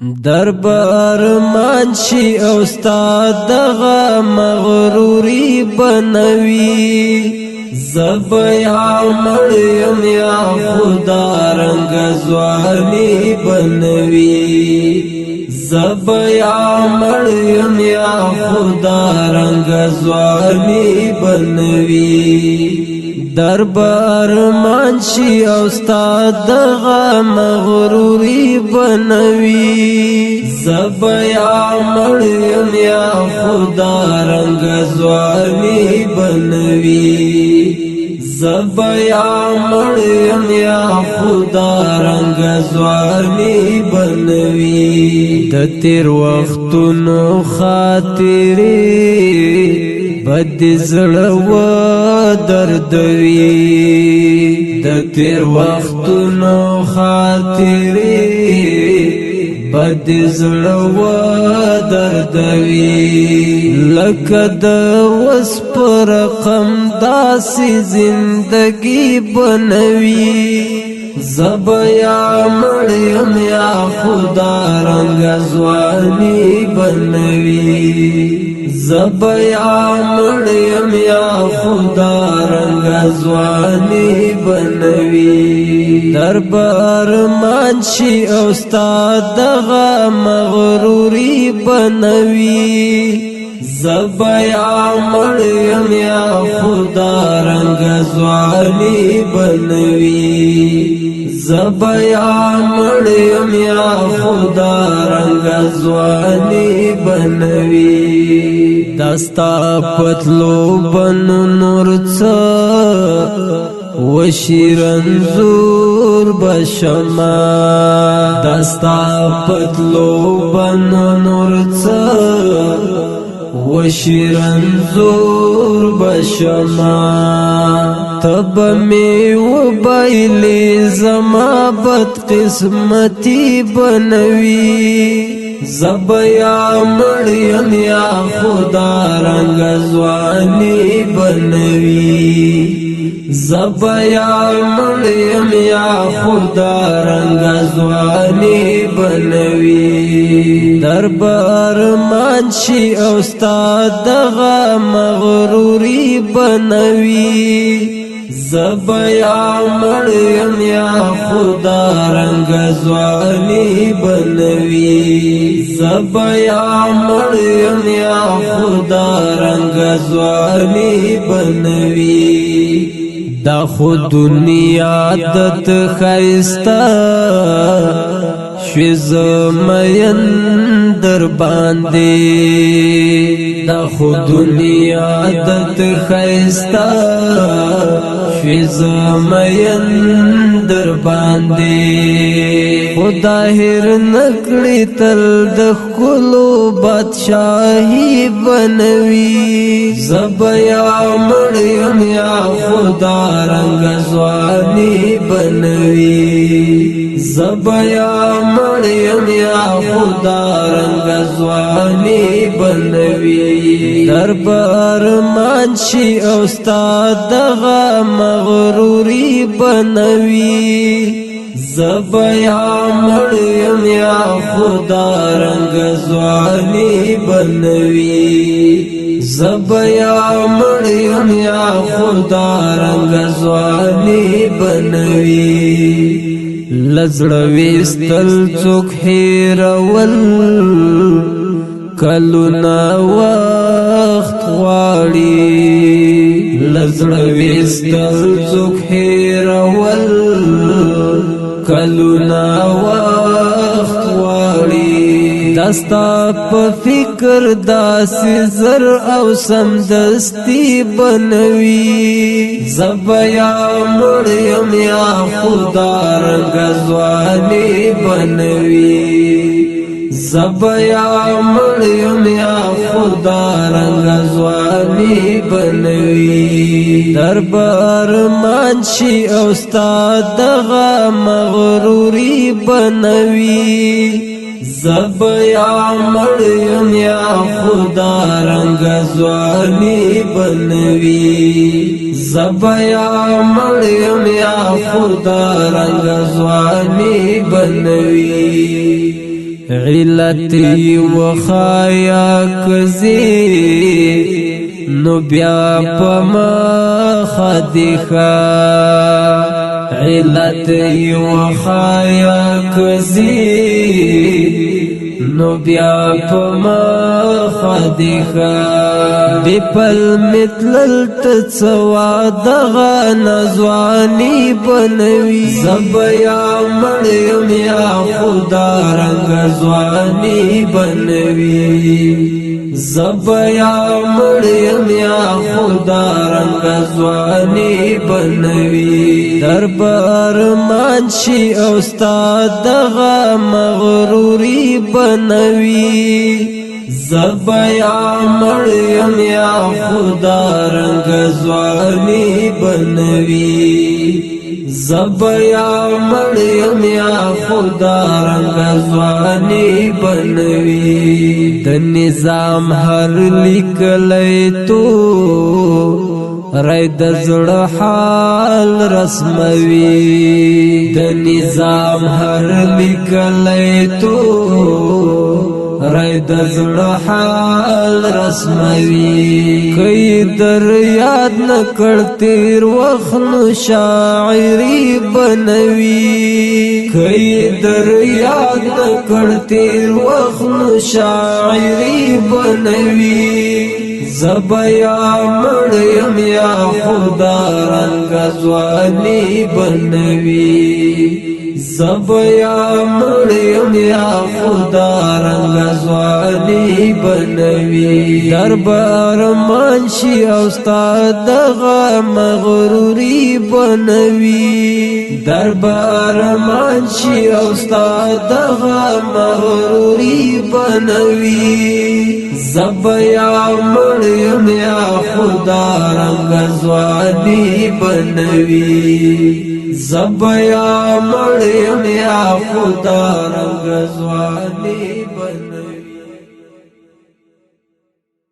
دربار مانشي او استاد دغه مغروري بنوي زبیا مریم یا خدا رنگ زوانی بنوي زبیا مریم یا خدا رنگ زوانی بنوي دربار مانشي او استاد دغه مغروري بنوي زبیا مریم یا خدا رنگ زوانی بنوي زبیا مریم یا خدا رنگ زوانی بنوي د تیر وختونو خاطرې بد زړه و دردوي د تیر وختونو خاطرې بد زړه و دردوي لکه د وس پر رقم داسې زندگی بنوي زبیا مریم یا خدا رنگ زوانی بنوي زبیا مریم یا خدا رنگ زوانی بنوي دربار مانشي او استاد دغه مغروري بنوي زبیا مریم یا خدا رنگ زوانی بنوي زبیا مریم یا خدا رنگ زوانی بنوي دستا پتلو بن نور وشیرنزور بشما دستا پتلو بن نور وشیرنزور بشما تب می و بایلی زما بد قسمتی بنوي زبیا مریم یا خدا رنگ زوانی بنوي زبیا مریم یا خدا رنگ زوانی بنوي دربار مانشي او استاد دغه مغروري بنوي زبیا مریم یا خدا رنگ زوانی بنوي زبیا مریم یا خدا رنگ زوانی بنوي دا خود دنیا دت خیستا شویز مین در باندې دا خود دنیا دت خیستا شویز مین در باندې خدا هر نکړی تل د خلو بادشاہی بنوي زبیا مریم یا خدا رنگ زوانی بنوي زبیا مریم یا خدا رنگ زوانی بنوي دربار مانشي او استاد دغه مغروري بنوي زبیا مریم یا خدا رنگ زوانی بنوي زبیا مریم یا خدا رنگ زوانی بنوي لزړه وستل څوک هیرول کلونه وخت غواړي لزړه وستل څوک هیرول کلونه وخت غواړي دستا په فکر داسې زر او سمدستی بنوي زبیا مریم یا خدا رنگ زوانی بنوي زبیا مریم یا خدا رنگ زوانی بنوي دربار مانشي او استاد دغه مغروري بنوي زبیا مریم یا خدا رنگ زوانی بنوي زبیا مریم یا خدا رنگ زوانی بنوي علت وخایا کزی نو بیا پما خدیخا علت وخایا کزی نو بیا پما خدیخا بپل مثل تسوا دغا نزوانی بنوی زبیا مریم یا خدا رنگ زوانی بنوی زبیا مریم یا خدا رنگ زوانی بنوی دربار مانشی استاد دغا مغروری بنوی زبیا مریم یا خدا رنگ زوانی بنوی زبیا مریم یا خدا رنگ زوانی بنوی د نظام هر لیکلی تو رای د زړه حال رسموي د نظام هر لیکلی تو رای د زړه حال رسموي کئی در یاد نکړ تیر وخت نو شاعری بنوي کئی در یاد نکړ تیر وخت نو شاعری بنوي زبیا مریم یا خدا رنگ زوانی بنوی زبیا مریم یا خدا رنگ زوانی بنوی دربار منشی استاد دغا مغروری بنوی دربار منشی استاد دغا مغروری بنوی زبیا مریم یا خدا رنگ زوانی بنوی زبیا مریم یا خدا رنگ زوانی بنوی